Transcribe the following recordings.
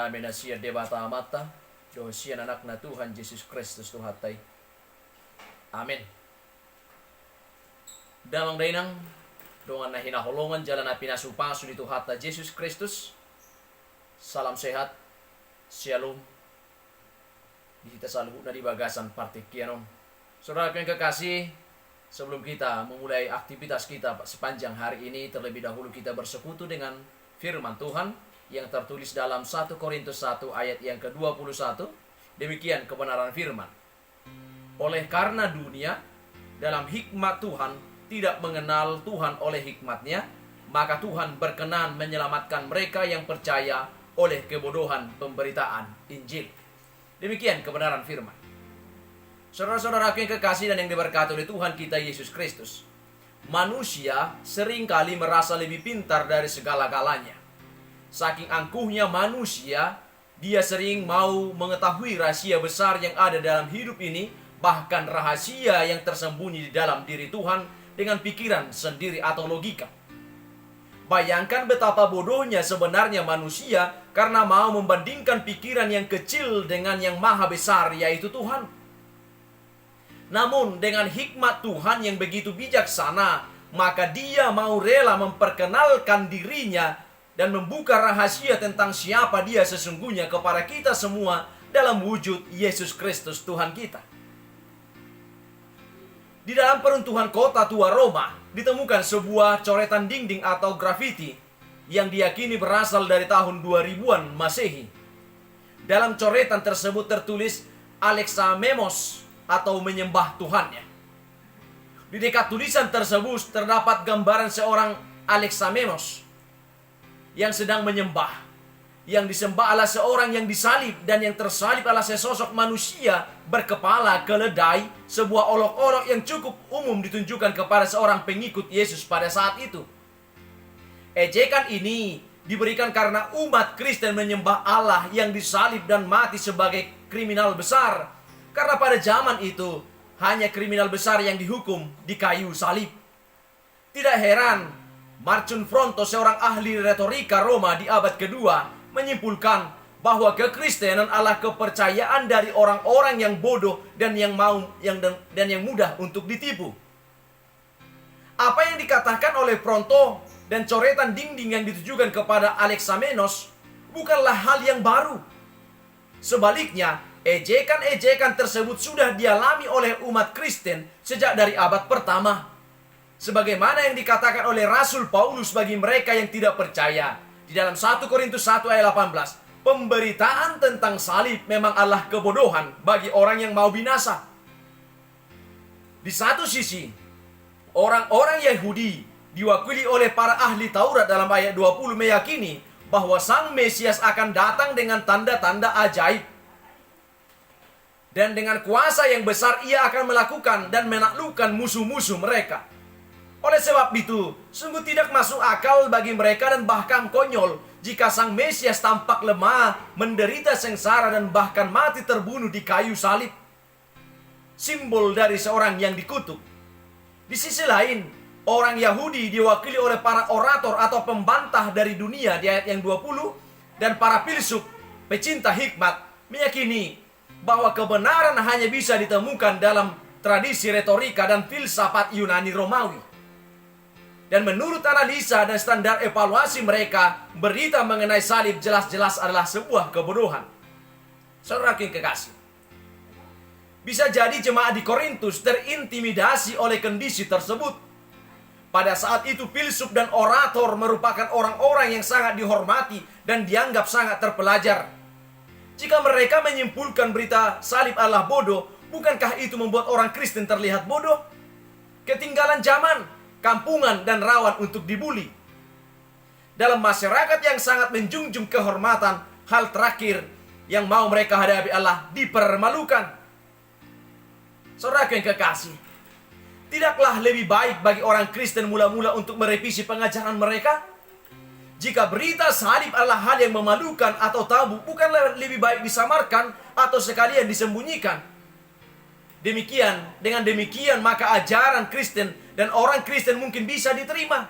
namin na siya debata amata, do siya anak na Tuhan Yesus Kristus tuhatay. Amen. Damang dainang, doon na hinahulungan jalan na pinasupaso ni Tuhata Yesus Kristus. Salam sehat, shalom. Kita selalu na di bagasan partikianon. Saudara yang kekasih, sebelum kita memulai aktivitas kita sepanjang hari ini, terlebih dahulu kita bersekutu dengan firman Tuhan yang tertulis dalam 1 Korintus 1 ayat yang ke-21. Demikian kebenaran firman. Oleh karena dunia dalam hikmat Tuhan tidak mengenal Tuhan oleh hikmatnya, maka Tuhan berkenan menyelamatkan mereka yang percaya oleh kebodohan pemberitaan Injil. Demikian kebenaran firman. Saudara-saudaraku yang kekasih dan yang diberkati oleh Tuhan kita Yesus Kristus, manusia seringkali merasa lebih pintar dari segala-galanya. Saking angkuhnya manusia, dia sering mau mengetahui rahasia besar yang ada dalam hidup ini, bahkan rahasia yang tersembunyi di dalam diri Tuhan dengan pikiran sendiri atau logika. Bayangkan betapa bodohnya sebenarnya manusia karena mau membandingkan pikiran yang kecil dengan yang maha besar, yaitu Tuhan. Namun dengan hikmat Tuhan yang begitu bijaksana, maka dia mau rela memperkenalkan dirinya dan membuka rahasia tentang siapa dia sesungguhnya kepada kita semua dalam wujud Yesus Kristus Tuhan kita. Di dalam peruntuhan kota tua Roma ditemukan sebuah coretan dinding atau grafiti yang diyakini berasal dari tahun 2000-an Masehi. Dalam coretan tersebut tertulis Alexamemos atau menyembah Tuhannya. Di dekat tulisan tersebut terdapat gambaran seorang Alexamemos yang sedang menyembah. Yang disembah adalah seorang yang disalib, dan yang tersalib adalah sesosok manusia berkepala keledai, sebuah olok-olok yang cukup umum ditunjukkan kepada seorang pengikut Yesus pada saat itu. Ejekan ini diberikan karena umat Kristen menyembah Allah yang disalib dan mati sebagai kriminal besar, karena pada zaman itu hanya kriminal besar yang dihukum di kayu salib. Tidak heran Marcus Fronto, seorang ahli retorika Roma di abad kedua, menyimpulkan bahwa kekristenan adalah kepercayaan dari orang-orang yang bodoh dan yang mudah untuk ditipu. Apa yang dikatakan oleh Fronto dan coretan dinding yang ditujukan kepada Alexamenos bukanlah hal yang baru. Sebaliknya, ejekan-ejekan tersebut sudah dialami oleh umat Kristen sejak dari abad pertama. Sebagaimana yang dikatakan oleh Rasul Paulus bagi mereka yang tidak percaya di dalam 1 Korintus 1 ayat 18, pemberitaan tentang salib memang adalah kebodohan bagi orang yang mau binasa. Di satu sisi, orang-orang Yahudi diwakili oleh para ahli Taurat dalam ayat 20 meyakini bahwa Sang Mesias akan datang dengan tanda-tanda ajaib. Dan dengan kuasa yang besar ia akan melakukan dan menaklukkan musuh-musuh mereka. Oleh sebab itu, sungguh tidak masuk akal bagi mereka dan bahkan konyol jika Sang Mesias tampak lemah, menderita sengsara dan bahkan mati terbunuh di kayu salib. Simbol dari seorang yang dikutuk. Di sisi lain, orang Yahudi diwakili oleh para orator atau pembantah dari dunia di ayat yang 20 dan para filsuf, pecinta hikmat, meyakini bahwa kebenaran hanya bisa ditemukan dalam tradisi retorika dan filsafat Yunani Romawi. Dan menurut analisa dan standar evaluasi mereka, berita mengenai salib jelas-jelas adalah sebuah kebodohan. Saudara yang kekasih, bisa jadi jemaat di Korintus terintimidasi oleh kondisi tersebut. Pada saat itu filsuf dan orator merupakan orang-orang yang sangat dihormati dan dianggap sangat terpelajar. Jika mereka menyimpulkan berita salib adalah bodoh, bukankah itu membuat orang Kristen terlihat bodoh? Ketinggalan zaman, kampungan dan rawan untuk dibuli. Dalam masyarakat yang sangat menjunjung kehormatan, hal terakhir yang mau mereka hadapi adalah dipermalukan. Saudara yang kekasih, tidaklah lebih baik bagi orang Kristen mula-mula untuk merevisi pengajaran mereka? Jika berita salib adalah hal yang memalukan atau tabu, bukanlah lebih baik disamarkan atau sekalian disembunyikan? Dengan demikian maka ajaran Kristen dan orang Kristen mungkin bisa diterima.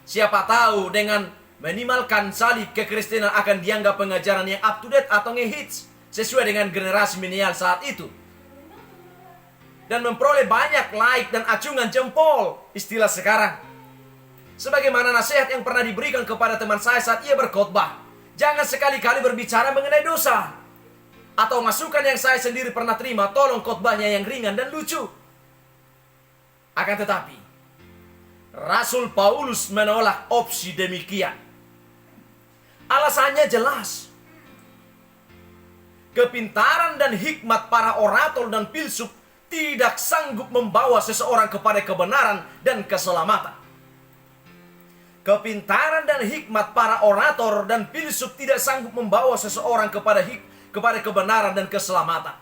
Siapa tahu dengan Minimalkan salib kekristenan akan dianggap pengajaran yang up to date atau ngehits sesuai dengan generasi milenial saat itu. Dan memperoleh banyak like dan acungan jempol, istilah sekarang. Sebagaimana nasihat yang pernah diberikan kepada teman saya saat ia berkhotbah, jangan sekali-kali berbicara mengenai dosa. Atau masukan yang saya sendiri pernah terima, tolong khotbahnya yang ringan dan lucu. Akan tetapi, Rasul Paulus menolak opsi demikian. Alasannya jelas. Kepintaran dan hikmat para orator dan filsuf tidak sanggup membawa seseorang kepada kebenaran dan keselamatan. Kepintaran dan hikmat para orator dan filsuf tidak sanggup membawa seseorang kepada kebenaran dan keselamatan.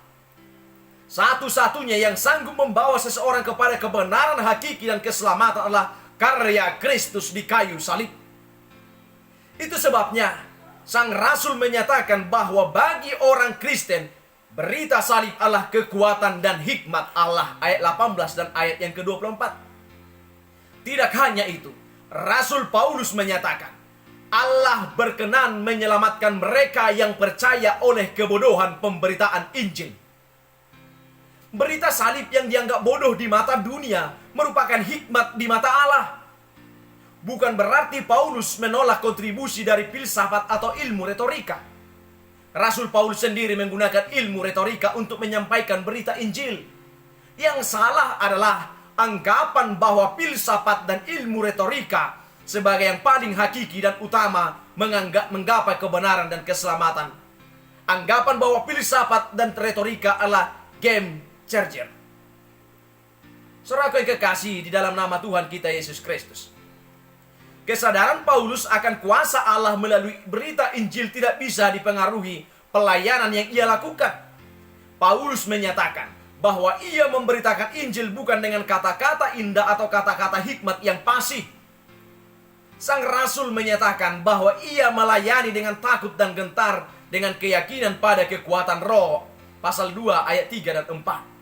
Satu-satunya yang sanggup membawa seseorang kepada kebenaran hakiki dan keselamatan adalah karya Kristus di kayu salib. Itu sebabnya Sang Rasul menyatakan bahwa bagi orang Kristen, berita salib adalah kekuatan dan hikmat Allah. Ayat 18 dan ayat yang ke-24. Tidak hanya itu, Rasul Paulus menyatakan, Allah berkenan menyelamatkan mereka yang percaya oleh kebodohan pemberitaan Injil. Berita salib yang dianggap bodoh di mata dunia merupakan hikmat di mata Allah. Bukan berarti Paulus menolak kontribusi dari filsafat atau ilmu retorika. Rasul Paulus sendiri menggunakan ilmu retorika untuk menyampaikan berita Injil. Yang salah adalah anggapan bahwa filsafat dan ilmu retorika sebagai yang paling hakiki dan utama menggapai kebenaran dan keselamatan. Anggapan bahwa filsafat dan retorika adalah game changer. Saudaraku yang kekasih di dalam nama Tuhan kita Yesus Kristus, kesadaran Paulus akan kuasa Allah melalui berita Injil tidak bisa dipengaruhi pelayanan yang ia lakukan. Paulus menyatakan bahwa ia memberitakan Injil bukan dengan kata-kata indah atau kata-kata hikmat yang fasih. Sang Rasul menyatakan bahwa ia melayani dengan takut dan gentar dengan keyakinan pada kekuatan roh. Pasal 2 ayat 3 dan 4.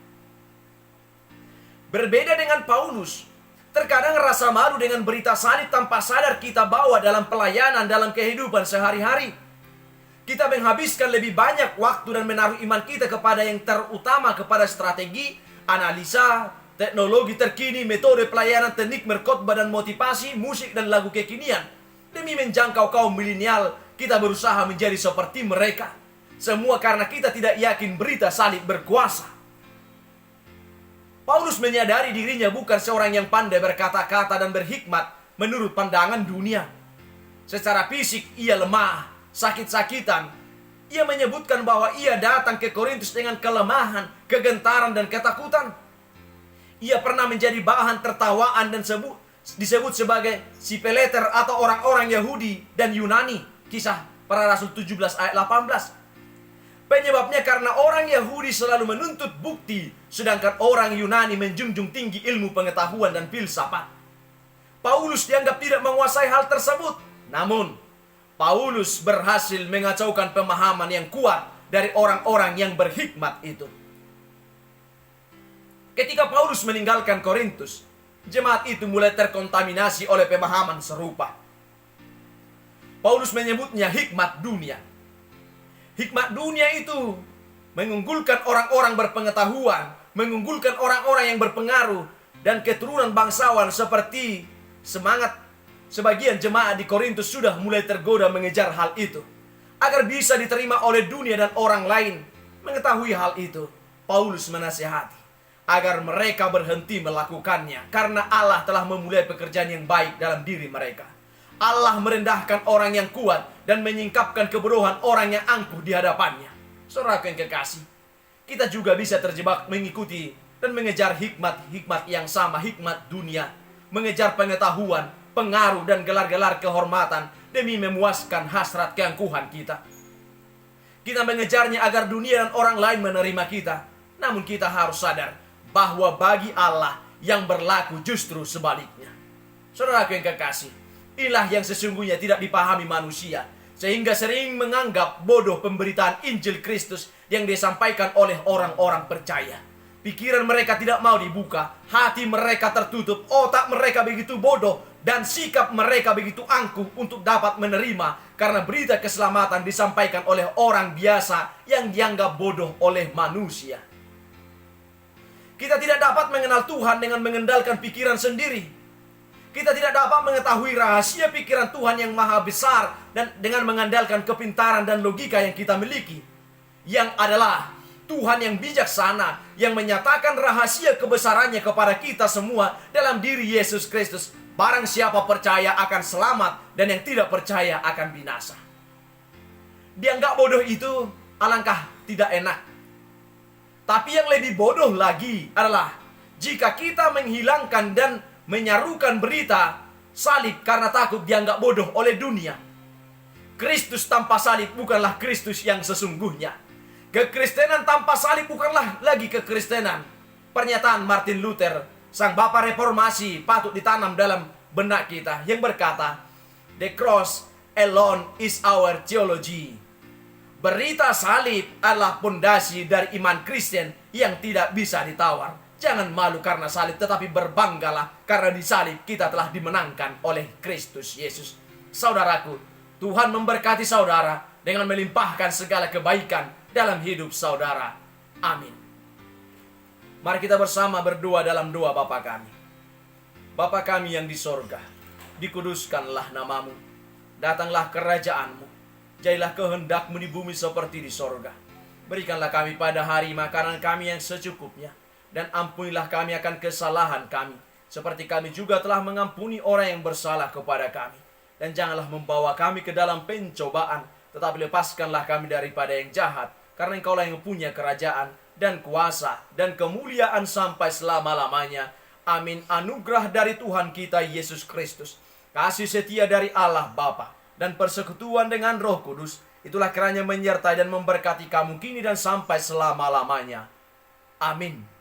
Berbeda dengan Paulus, terkadang rasa malu dengan berita salib tanpa sadar kita bawa dalam pelayanan dalam kehidupan sehari-hari. Kita menghabiskan lebih banyak waktu dan menaruh iman kita kepada yang terutama kepada strategi, analisa, teknologi terkini, metode pelayanan, teknik berkhotbah dan motivasi, musik dan lagu kekinian. Demi menjangkau kaum milenial, kita berusaha menjadi seperti mereka. Semua karena kita tidak yakin berita salib berkuasa. Paulus menyadari dirinya bukan seorang yang pandai berkata-kata dan berhikmat menurut pandangan dunia. Secara fisik ia lemah, sakit-sakitan. Ia menyebutkan bahwa ia datang ke Korintus dengan kelemahan, kegentaran dan ketakutan. Ia pernah menjadi bahan tertawaan dan disebut sebagai si peleter atau orang-orang Yahudi dan Yunani. Kisah Para Rasul 17 ayat 18. Penyebabnya karena orang Yahudi selalu menuntut bukti, sedangkan orang Yunani menjunjung tinggi ilmu pengetahuan dan filsafat. Paulus dianggap tidak menguasai hal tersebut. Namun, Paulus berhasil mengacaukan pemahaman yang kuat dari orang-orang yang berhikmat itu. Ketika Paulus meninggalkan Korintus, jemaat itu mulai terkontaminasi oleh pemahaman serupa. Paulus menyebutnya hikmat dunia. Hikmat dunia itu mengunggulkan orang-orang berpengetahuan, mengunggulkan orang-orang yang berpengaruh, dan keturunan bangsawan seperti semangat sebagian jemaat di Korintus sudah mulai tergoda mengejar hal itu. Agar bisa diterima oleh dunia dan orang lain mengetahui hal itu, Paulus menasihati agar mereka berhenti melakukannya, karena Allah telah memulai pekerjaan yang baik dalam diri mereka. Allah merendahkan orang yang kuat dan menyingkapkan kebodohan orang yang angkuh di hadapannya. Saudaraku yang kekasih, kita juga bisa terjebak mengikuti dan mengejar hikmat-hikmat yang sama, hikmat dunia, mengejar pengetahuan, pengaruh dan gelar-gelar kehormatan demi memuaskan hasrat keangkuhan kita. Kita mengejarnya agar dunia dan orang lain menerima kita. Namun kita harus sadar bahwa bagi Allah yang berlaku justru sebaliknya. Saudaraku yang kekasih, inilah yang sesungguhnya tidak dipahami manusia, sehingga sering menganggap bodoh pemberitaan Injil Kristus yang disampaikan oleh orang-orang percaya. Pikiran mereka tidak mau dibuka, hati mereka tertutup, otak mereka begitu bodoh, dan sikap mereka begitu angkuh untuk dapat menerima karena berita keselamatan disampaikan oleh orang biasa yang dianggap bodoh oleh manusia. Kita tidak dapat mengenal Tuhan dengan mengendalikan pikiran sendiri. Kita tidak dapat mengetahui rahasia pikiran Tuhan yang maha besar dan dengan mengandalkan kepintaran dan logika yang kita miliki. Yang adalah Tuhan yang bijaksana, yang menyatakan rahasia kebesarannya kepada kita semua dalam diri Yesus Kristus. Barang siapa percaya akan selamat dan yang tidak percaya akan binasa. Dianggap bodoh itu alangkah tidak enak. Tapi yang lebih bodoh lagi adalah jika kita menghilangkan dan menyarukan berita salib karena takut dianggap bodoh oleh dunia. Kristus tanpa salib bukanlah Kristus yang sesungguhnya. Kekristenan tanpa salib bukanlah lagi kekristenan. Pernyataan Martin Luther, sang bapak reformasi, patut ditanam dalam benak kita, yang berkata, "The cross alone is our theology." Berita salib adalah pondasi dari iman Kristen yang tidak bisa ditawar. Jangan malu karena salib, tetapi berbanggalah karena di salib kita telah dimenangkan oleh Kristus Yesus. Saudaraku, Tuhan memberkati saudara dengan melimpahkan segala kebaikan dalam hidup saudara. Amin. Mari kita bersama berdoa dalam doa Bapa kami. Bapa kami yang di sorga, dikuduskanlah namamu. Datanglah kerajaanmu. Jadilah kehendakmu di bumi seperti di sorga. Berikanlah kami pada hari makanan kami yang secukupnya. Dan ampunilah kami akan kesalahan kami, seperti kami juga telah mengampuni orang yang bersalah kepada kami. Dan janganlah membawa kami ke dalam pencobaan, tetapi lepaskanlah kami daripada yang jahat. Karena Engkaulah yang punya kerajaan dan kuasa dan kemuliaan sampai selama-lamanya. Amin. Anugerah dari Tuhan kita Yesus Kristus, kasih setia dari Allah Bapa, dan persekutuan dengan Roh Kudus, itulah kiranya menyertai dan memberkati kamu kini dan sampai selama-lamanya. Amin.